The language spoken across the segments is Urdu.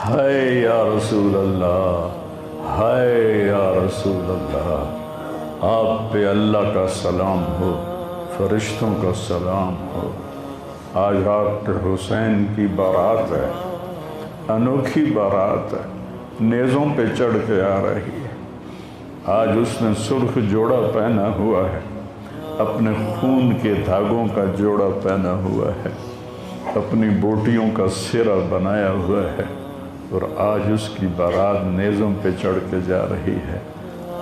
ہائے یا رسول اللہ، ہائے یا رسول اللہ، آپ پہ اللہ کا سلام ہو، فرشتوں کا سلام ہو۔ آج ڈاکٹر حسین کی بارات ہے، انوکھی بارات ہے، نیزوں پہ چڑھ کے آ رہی ہے۔ آج اس نے سرخ جوڑا پہنا ہوا ہے، اپنے خون کے دھاگوں کا جوڑا پہنا ہوا ہے، اپنی بوٹیوں کا سرہ بنایا ہوا ہے، اور آج اس کی بارات نیزوں پہ چڑھ کے جا رہی ہے۔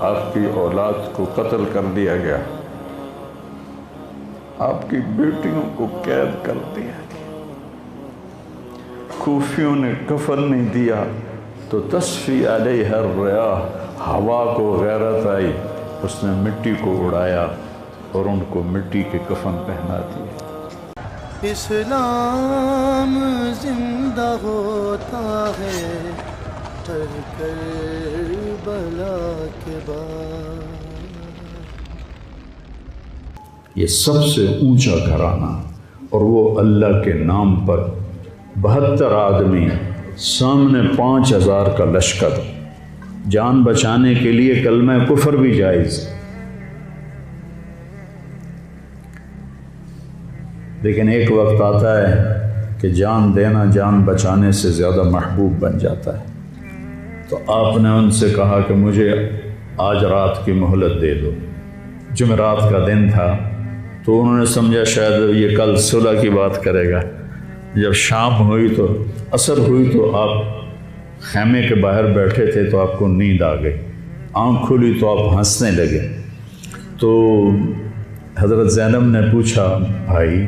آپ کی اولاد کو قتل کر دیا گیا، آپ کی بیٹیوں کو قید کر دیا گیا، کوفیوں نے کفن نہیں دیا تو تصفی علیہ الریاح، ہوا کو غیرت آئی، اس نے مٹی کو اڑایا اور ان کو مٹی کے کفن پہنا دیا۔ اسلام زندہ ہوتا ہے ہر کربلا کے بعد۔ یہ سب سے اونچا گھرانہ، اور وہ اللہ کے نام پر 72 آدمی، سامنے 5000 کا لشکر، جان بچانے کے لیے کلمہ کفر بھی جائز، لیکن ایک وقت آتا ہے کہ جان دینا جان بچانے سے زیادہ محبوب بن جاتا ہے۔ تو آپ نے ان سے کہا کہ مجھے آج رات کی مہلت دے دو۔ جمعرات کا دن تھا تو انہوں نے سمجھا شاید یہ کل صلح کی بات کرے گا۔ جب شام ہوئی تو عصر ہوئی تو آپ خیمے کے باہر بیٹھے تھے تو آپ کو نیند آ گئی، آنکھ کھلی تو آپ ہنسنے لگے۔ تو حضرت زینب نے پوچھا، بھائی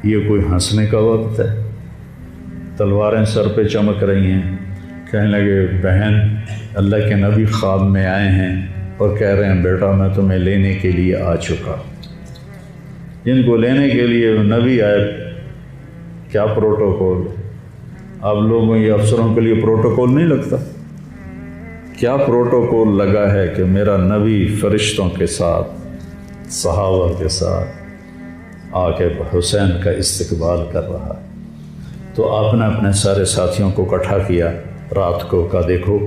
یہ کوئی ہنسنے کا وقت ہے؟ تلواریں سر پہ چمک رہی ہیں۔ کہنے لگے، بہن اللہ کے نبی خواب میں آئے ہیں اور کہہ رہے ہیں بیٹا میں تمہیں لینے کے لیے آ چکا۔ جن کو لینے کے لیے نبی آئے، کیا پروٹوکول؟ آپ لوگوں یہ افسروں کے لیے پروٹوکول نہیں لگتا؟ کیا پروٹوکول لگا ہے کہ میرا نبی فرشتوں کے ساتھ، صحابہ کے ساتھ آ کے حسین کا استقبال کر رہا ہے۔ تو آپ نے اپنے سارے ساتھیوں کو اکٹھا کیا رات کو، کہا دیکھو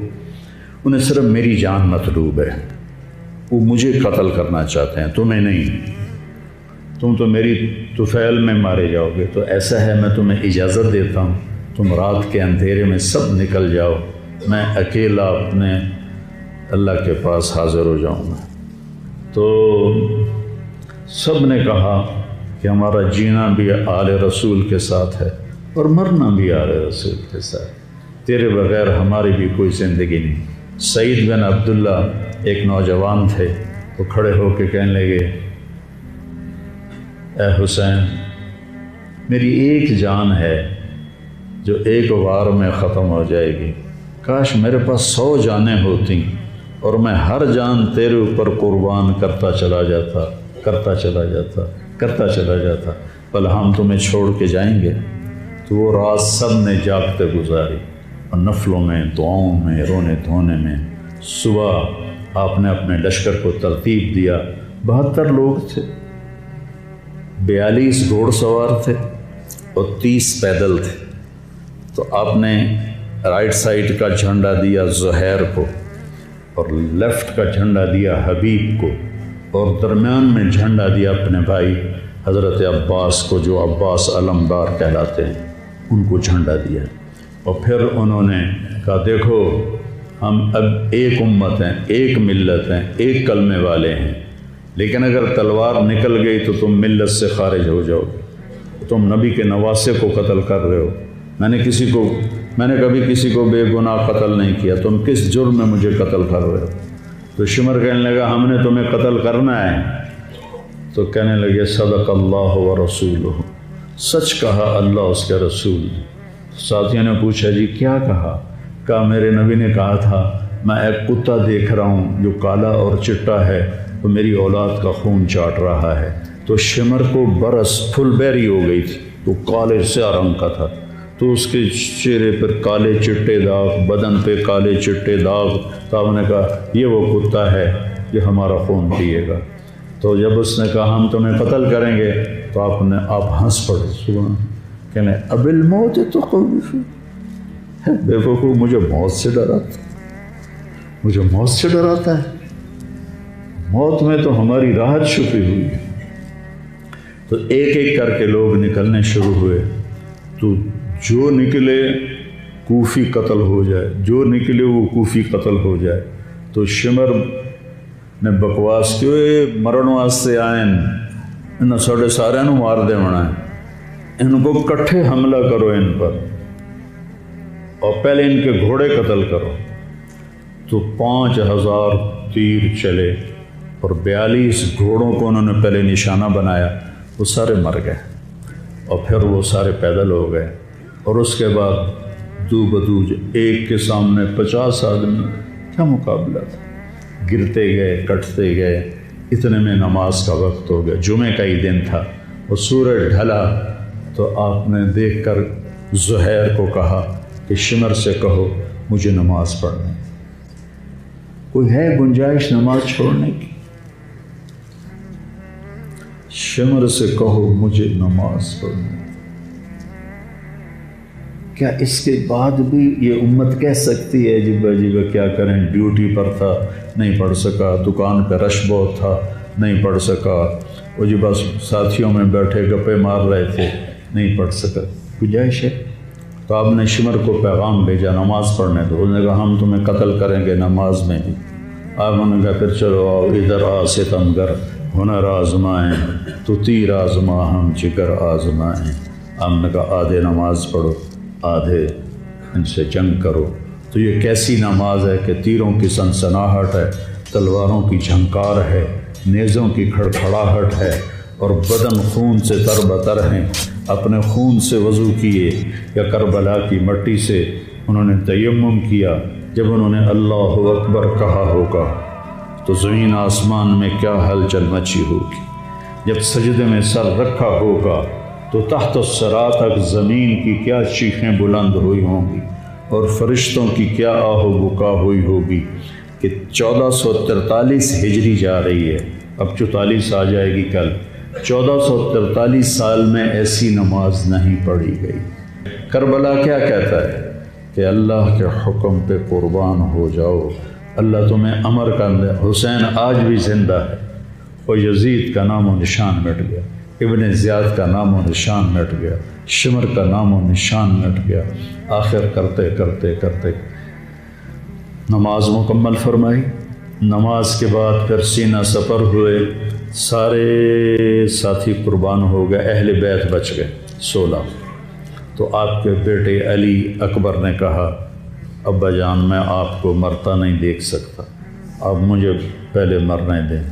انہیں صرف میری جان مطلوب ہے، وہ مجھے قتل کرنا چاہتے ہیں، تمہیں نہیں۔ تم تو میری طفیل میں مارے جاؤ گے، تو ایسا ہے میں تمہیں اجازت دیتا ہوں، تم رات کے اندھیرے میں سب نکل جاؤ، میں اکیلا اپنے اللہ کے پاس حاضر ہو جاؤں گا۔ تو سب نے کہا کہ ہمارا جینا بھی آل رسول کے ساتھ ہے اور مرنا بھی آل رسول کے ساتھ، تیرے بغیر ہماری بھی کوئی زندگی نہیں۔ سعید بن عبداللہ ایک نوجوان تھے، وہ کھڑے ہو کے کہنے لگے، اے حسین میری ایک جان ہے جو ایک وار میں ختم ہو جائے گی، کاش میرے پاس 100 جانیں ہوتی اور میں ہر جان تیرے اوپر قربان کرتا چلا جاتا، بل ہم تمہیں چھوڑ کے جائیں گے۔ تو وہ رات سب نے جاگتے گزاری، اور نفلوں میں، دعاؤں میں، رونے دھونے میں۔ صبح آپ نے اپنے لشکر کو ترتیب دیا، 72 لوگ تھے، 42 گھوڑ سوار تھے اور 30 پیدل تھے۔ تو آپ نے رائٹ سائڈ کا جھنڈا دیا زہیر کو، اور لیفٹ کا جھنڈا دیا حبیب کو، اور درمیان میں جھنڈا دیا اپنے بھائی حضرت عباس کو، جو عباس علمدار کہلاتے ہیں، ان کو جھنڈا دیا۔ اور پھر انہوں نے کہا دیکھو ہم اب ایک امت ہیں، ایک ملت ہیں، ایک کلمے والے ہیں، لیکن اگر تلوار نکل گئی تو تم ملت سے خارج ہو جاؤ گے، تم نبی کے نواسے کو قتل کر رہے ہو، میں نے کبھی کسی کو بے گناہ قتل نہیں کیا، تم کس جرم میں مجھے قتل کر رہے ہو؟ تو شمر کہنے لگا ہم نے تمہیں قتل کرنا ہے۔ تو کہنے لگے صدق اللہ و رسولہ، سچ کہا اللہ اس کے رسول نے۔ ساتھیوں نے پوچھا جی کیا کہا میرے نبی نے کہا تھا میں ایک کتا دیکھ رہا ہوں جو کالا اور چٹا ہے، تو میری اولاد کا خون چاٹ رہا ہے۔ تو شمر کو برس پھل بیری ہو گئی تھی، تو کالے سیاہ رنگ کا تھا، تو اس کے چہرے پر کالے چٹے داغ، بدن پہ کالے چٹے داغ۔ تو آپ نے کہا یہ وہ کتا ہے جو ہمارا خون پیے گا۔ تو جب اس نے کہا ہم تمہیں قتل کریں گے تو آپ ہنس پڑے، سبحان، کہنے اب الموت تو خوف، بے وقوف مجھے موت سے ڈراتا، مجھے موت سے ڈراتا ہے، موت میں تو ہماری راحت چھپی ہوئی ہے۔ تو ایک ایک کر کے لوگ نکلنے شروع ہوئے، تو جو نکلے کوفی قتل ہو جائے، جو نکلے وہ کوفی قتل ہو جائے۔ تو شمر نے بکواس کی، مرن واسطے آئیں، انہوں ساڑھے سارے نو مار دے ہونا ہے، ان کو کٹھے حملہ کرو ان پر، اور پہلے ان کے گھوڑے قتل کرو۔ تو 5000 تیر چلے اور 42 گھوڑوں کو انہوں نے پہلے نشانہ بنایا، وہ سارے مر گئے، اور پھر وہ سارے پیدل ہو گئے۔ اور اس کے بعد دو بدو ایک کے سامنے 50 آدمی، کیا مقابلہ تھا، گرتے گئے کٹتے گئے۔ اتنے میں نماز کا وقت ہو گیا، جمعے کا ہی دن تھا، اور سورج ڈھلا۔ تو آپ نے دیکھ کر زہیر کو کہا کہ شمر سے کہو مجھے نماز پڑھنے، کوئی ہے گنجائش نماز چھوڑنے کی؟ شمر سے کہو مجھے نماز پڑھنے۔ کیا اس کے بعد بھی یہ امت کہہ سکتی ہے جی بھائی کیا کریں، ڈیوٹی پر تھا نہیں پڑھ سکا، دکان پہ رش بہت تھا نہیں پڑھ سکا، وہ جی بس ساتھیوں میں بیٹھے گپے مار رہے تھے نہیں پڑھ سکا، گنجائش ہے؟ تو آپ نے شمر کو پیغام بھیجا نماز پڑھنے دو، انہوں نے کہا ہم تمہیں قتل کریں گے نماز میں بھی۔ آپ نے کہا پھر چلو آؤ ادھر آ ستمگر، ہنر آزمائیں تو تیر آزما ہم جگر آزمائیں۔ آپ نے کہا آدھے نماز پڑھو آدھے ان سے جنگ کرو۔ تو یہ کیسی نماز ہے کہ تیروں کی سنسناہٹ ہے، تلواروں کی جھنکار ہے، نیزوں کی کھڑکھڑاہٹ ہے، اور بدن خون سے تر بتر ہیں۔ اپنے خون سے وضو کیے یا کربلا کی مٹی سے انہوں نے تیمم کیا۔ جب انہوں نے اللہ اکبر کہا ہوگا تو زمین آسمان میں کیا ہلچل مچی ہوگی، جب سجدے میں سر رکھا ہوگا تو تحت الثری تک زمین کی کیا چیخیں بلند ہوئی ہوں گی، اور فرشتوں کی کیا آہ و بکا ہوئی ہوگی کہ 1443 ہجری جا رہی ہے، اب 44 آ جائے گی کل۔ 1443 سال میں ایسی نماز نہیں پڑھی گئی۔ کربلا کیا کہتا ہے کہ اللہ کے حکم پہ قربان ہو جاؤ، اللہ تمہیں امر کر دے۔ حسین آج بھی زندہ ہے، اور یزید کا نام و نشان مٹ گیا، ابن زیاد کا نام و نشان مٹ گیا، شمر کا نام و نشان مٹ گیا۔ آخر کرتے کرتے کرتے نماز مکمل فرمائی۔ نماز کے بعد پھر سینہ سپر ہوئے، سارے ساتھی قربان ہو گئے، اہل بیت بچ گئے 16۔ تو آپ کے بیٹے علی اکبر نے کہا ابا جان میں آپ کو مرتا نہیں دیکھ سکتا، آپ مجھے پہلے مرنے دیں،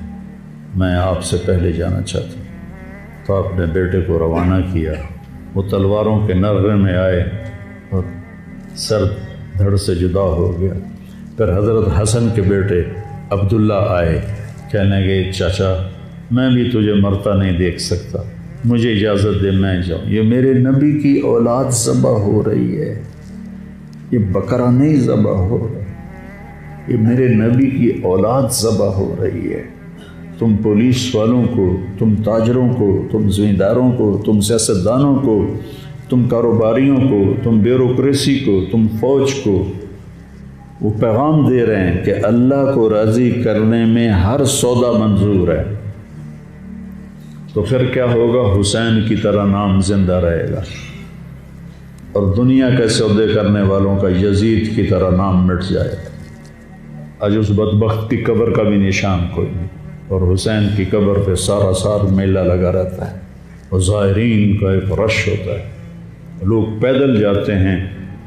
میں آپ سے پہلے جانا چاہتا ہوں۔ تو آپ نے بیٹے کو روانہ کیا، وہ تلواروں کے نغمے میں آئے اور سر دھڑ سے جدا ہو گیا۔ پھر حضرت حسن کے بیٹے عبداللہ آئے، کہنے لگے چاچا میں بھی تجھے مرتا نہیں دیکھ سکتا، مجھے اجازت دے میں جاؤں، یہ میرے نبی کی اولاد ذبح ہو رہی ہے، یہ بکرا نہیں ذبح ہو رہا، یہ میرے نبی کی اولاد ذبح ہو رہی ہے۔ تم پولیس والوں کو، تم تاجروں کو، تم زمینداروں کو، تم سیاستدانوں کو، تم کاروباریوں کو، تم بیوروکریسی کو، تم فوج کو وہ پیغام دے رہے ہیں کہ اللہ کو راضی کرنے میں ہر سودا منظور ہے۔ تو پھر کیا ہوگا؟ حسین کی طرح نام زندہ رہے گا، اور دنیا کے سودے کرنے والوں کا یزید کی طرح نام مٹ جائے گا۔ آج اس بدبخت کی قبر کا بھی نشان کوئی نہیں، اور حسین کی قبر پہ سارا سال میلہ لگا رہتا ہے، اور زائرین کا ایک رش ہوتا ہے، لوگ پیدل جاتے ہیں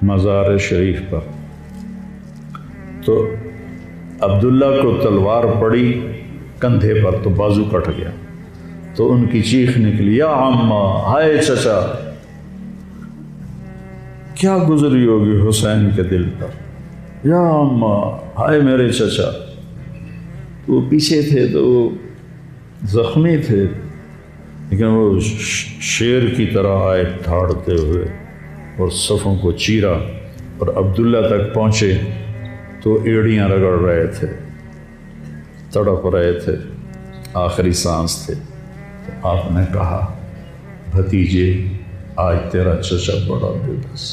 مزار شریف پر۔ تو عبداللہ کو تلوار پڑی کندھے پر تو بازو کٹ گیا، تو ان کی چیخ نکلی یا عمّا، ہائے چچا، کیا گزری ہوگی حسین کے دل پر، یا عمّا، ہائے میرے چچا۔ وہ پیچھے تھے تو وہ زخمی تھے، لیکن وہ شیر کی طرح آئے ٹھاڑتے ہوئے اور صفوں کو چیرا، اور عبداللہ تک پہنچے تو ایڑیاں رگڑ رہے تھے، تڑپ رہے تھے، آخری سانس تھے۔ تو آپ نے کہا بھتیجے آج تیرا چچا بڑا بے بس،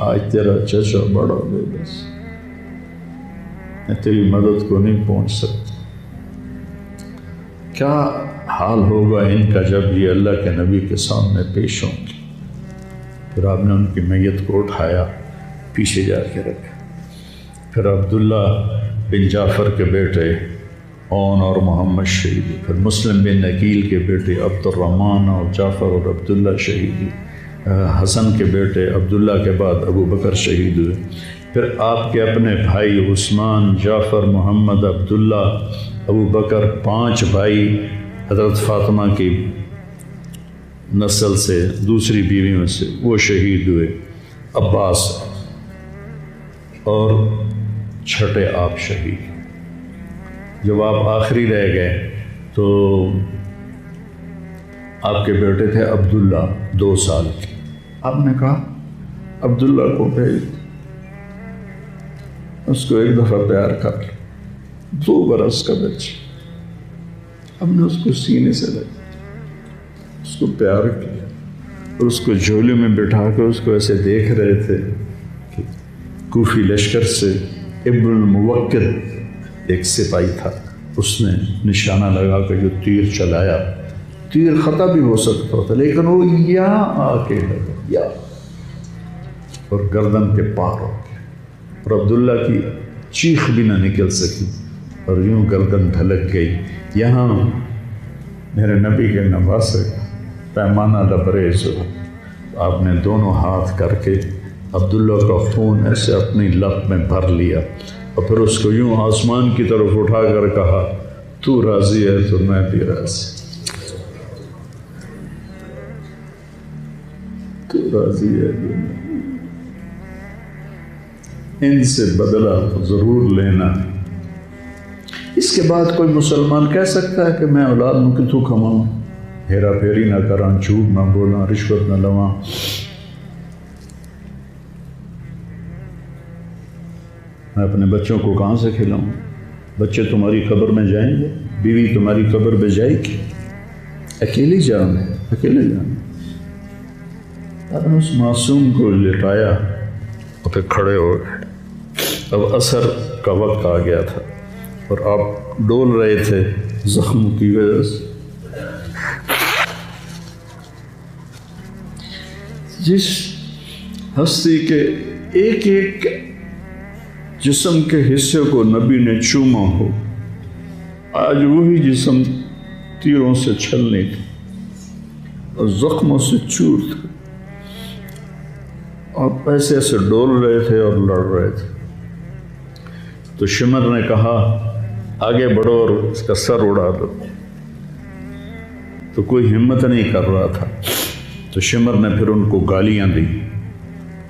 آج تیرا چچا بڑا بے بس، میں تیری مدد کو نہیں پہنچ سکتا۔ کیا حال ہوگا ان کا جب یہ اللہ کے نبی کے سامنے پیش ہوں گے۔ پھر آپ نے ان کی میت کو اٹھایا، پیچھے جا کے رکھا۔ پھر عبداللہ بن جعفر کے بیٹے اون اور محمد شہید ہوئے۔ پھر مسلم بن عقیل کے بیٹے عبد الرحمن اور جعفر اور عبداللہ شہید ہوئے۔ حسن کے بیٹے عبداللہ کے بعد ابو بکر شہید ہوئے۔ پھر آپ کے اپنے بھائی عثمان، جعفر، محمد، عبداللہ، ابو بکر، 5 بھائی حضرت فاطمہ کی نسل سے، دوسری بیویوں سے، وہ شہید ہوئے۔ عباس اور چھٹے آپ شہید۔ جب آپ آخری رہ گئے تو آپ کے بیٹے تھے عبداللہ 2 سال کے۔ آپ نے کہا عبداللہ کو بھیج، اس کو ایک دفعہ پیار کر لیا۔ 2 برس کا بچہ، ہم نے اس کو سینے سے لگا، اس کو پیار کیا اور اس کو جھولے میں بٹھا کے اس کو ایسے دیکھ رہے تھے کہ کوفی لشکر سے ابن الموکر ایک سپاہی تھا، اس نے نشانہ لگا کے جو تیر چلایا، تیر خطا بھی ہو سکتا تھا لیکن وہ یہاں آ کے لگا، یا اور گردن کے پار ہو گیا، اور عبداللہ کی چیخ بھی نہ نکل سکی اور یوں گردن ڈھلک گئی۔ یہاں میرے نبی کے نواسے پیمانہ لبریز ہو، آپ نے دونوں ہاتھ کر کے عبداللہ کا خون ایسے اپنی لب میں بھر لیا اور پھر اس کو یوں آسمان کی طرف اٹھا کر کہا، تو راضی ہے تو میں بھی راضی، تو راضی ہے تو میں۔ ان سے بدلہ ضرور لینا۔ اس کے بعد کوئی مسلمان کہہ سکتا ہے کہ میں اولاد میں کتوں کماؤں، ہیرا پھیری نہ کراں، جھوٹ نہ بولاں، رشوت نہ لواں۔ میں اپنے بچوں کو کہاں سے کھلاؤں؟ بچے تمہاری قبر میں جائیں گے، بیوی تمہاری قبر میں جائے گی، اکیلی جانا ہے، اکیلے جانا۔ آپ نے اس معصوم کو لٹایا اور پھر کھڑے ہو گئے۔ اب عصر کا وقت آ گیا تھا اور آپ ڈول رہے تھے زخم کی وجہ سے۔ جس ہستی کے ایک ایک جسم کے حصے کو نبی نے چوما ہو، آج وہی جسم تیروں سے چھلنی تھی اور زخموں سے چور تھا، آپ ایسے ایسے ڈول رہے تھے اور لڑ رہے تھے۔ تو شمر نے کہا آگے بڑھو اور اس کا سر اڑا دو، تو کوئی ہمت نہیں کر رہا تھا۔ تو شمر نے پھر ان کو گالیاں دی،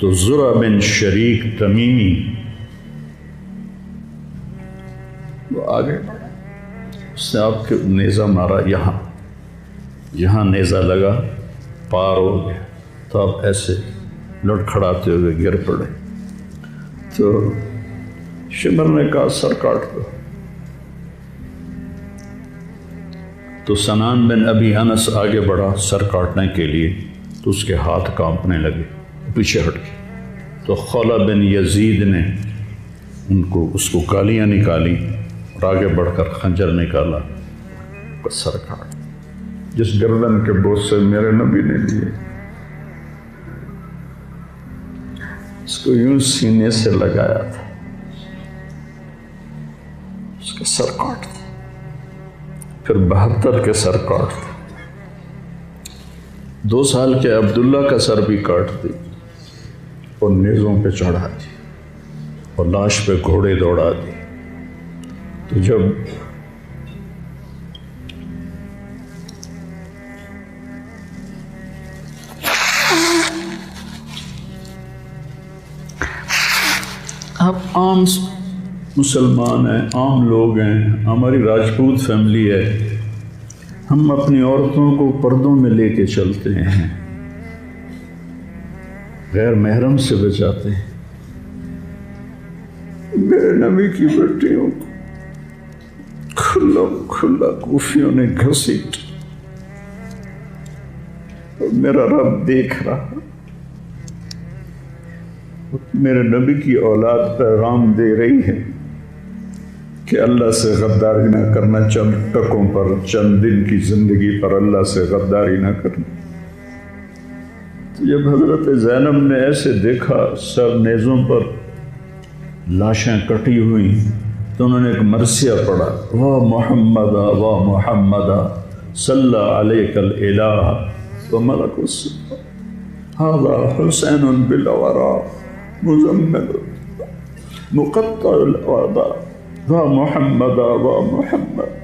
تو زرع بن شریک تمیمی وہ آگے بڑھا، اس نے آپ کے نیزہ مارا، یہاں نیزہ لگا، پار ہو گیا، تو آپ ایسے لڑکھڑاتے ہوئے گر پڑے۔ تو شمر نے کہا سر کاٹ دو۔ تو سنان بن ابی انس آگے بڑھا سر کاٹنے کے لیے، تو اس کے ہاتھ کانپنے لگے، پیچھے ہٹ گئے۔ تو خولہ بن یزید نے اس کو گالیاں نکالی اور آگے بڑھ کر خنجر نکالا، سر کاٹ۔ جس گردن کے بوسے میرے نبی نے لیے، اس کو یوں سینے سے لگایا تھا، اس کا سر کاٹ دیا۔ پھر 72 کے سر کاٹ دیا، 2 سال کے عبداللہ کا سر بھی کاٹ دی اور نیزوں پہ چڑھا دی اور لاش پہ گھوڑے دوڑا دی۔ تو جب آپ عام مسلمان ہیں، عام لوگ ہیں، ہماری راجپوت فیملی ہے، ہم اپنی عورتوں کو پردوں میں لے کے چلتے ہیں، غیر محرم سے بچاتے ہیں۔ میرے نبی کی بیٹیوں کو کھلا کوفیوں نے گھسیٹ، اور میرا رب دیکھ رہا، میرے نبی کی اولاد پیغام دے رہی ہے کہ اللہ سے غداری نہ کرنا، چند ٹکوں پر، چند دن کی زندگی پر اللہ سے غداری نہ کرنا۔ تو جب حضرت زینب نے ایسے دیکھا سر نیزوں پر لاشیں کٹی ہوئی تو انہوں نے ایک مرثیہ پڑھا، وا محمدا وا محمدا صلی علیک الالہ وملک السماء ھذا حسین بالورا مزمل مقطع الاعضاء وا محمدا وا محمد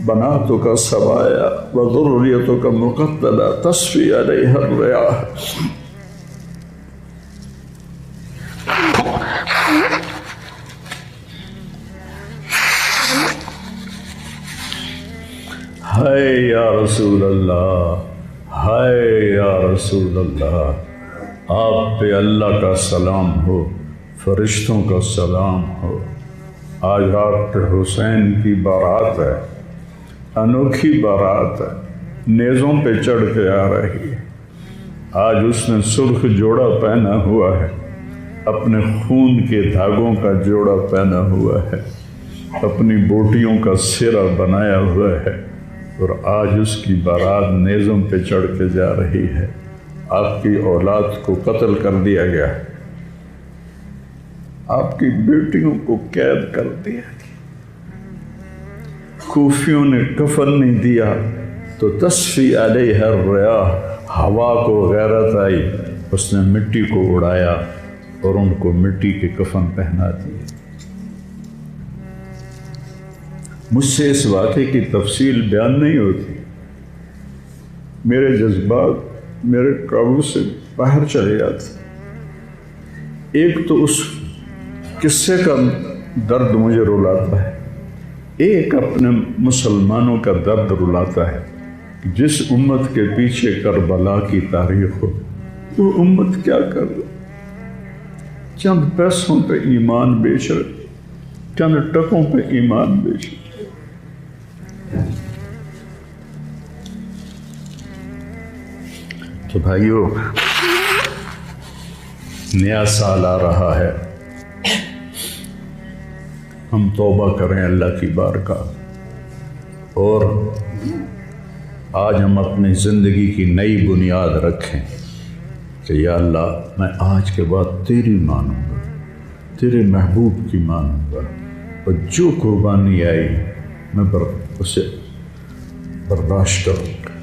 بناتک سبایا وذریتک مقتلہ تصفی علیہ الریاح۔ ہائے یا رسول اللہ، ہائے یا رسول اللہ، آپ پہ اللہ کا سلام ہو، فرشتوں کا سلام ہو۔ آج ڈاکٹر حسین کی بارات ہے، انوکھی بارات ہے، نیزوں پہ چڑھ کے آ رہی ہے۔ آج اس نے سرخ جوڑا پہنا ہوا ہے، اپنے خون کے دھاگوں کا جوڑا پہنا ہوا ہے، اپنی بوٹیوں کا سرا بنایا ہوا ہے، اور آج اس کی بارات نیزوں پہ چڑھ کے جا رہی ہے۔ آپ کی اولاد کو قتل کر دیا گیا، آپ کی بیٹیوں کو قید کر دیا گیا، کوفیوں نے کفن نہیں دیا تو تصفی علیہ الریاح، ہوا کو غیرت آئی، اس نے مٹی کو اڑایا اور ان کو مٹی کے کفن پہنا دیے۔ مجھ سے اس واقعے کی تفصیل بیان نہیں ہوتی، میرے جذبات میرے قابو سے باہر چلے جاتے۔ ایک تو اس قصے کا درد مجھے رلاتا ہے، ایک اپنے مسلمانوں کا درد رلاتا ہے۔ جس امت کے پیچھے کربلا کی تاریخ ہو، وہ امت کیا کر رہی؟ چند پیسوں پہ ایمان بیچ رہے، چند ٹکوں پہ ایمان بیچ رہے۔ تو بھائیو، نیا سال آ رہا ہے، ہم توبہ کریں اللہ کی بارگاہ، اور آج ہم اپنی زندگی کی نئی بنیاد رکھیں کہ یا اللہ میں آج کے بعد تیری مانوں گا، تیرے محبوب کی مانوں گا، اور جو قربانی آئی میں اسے برداشت کروں گا۔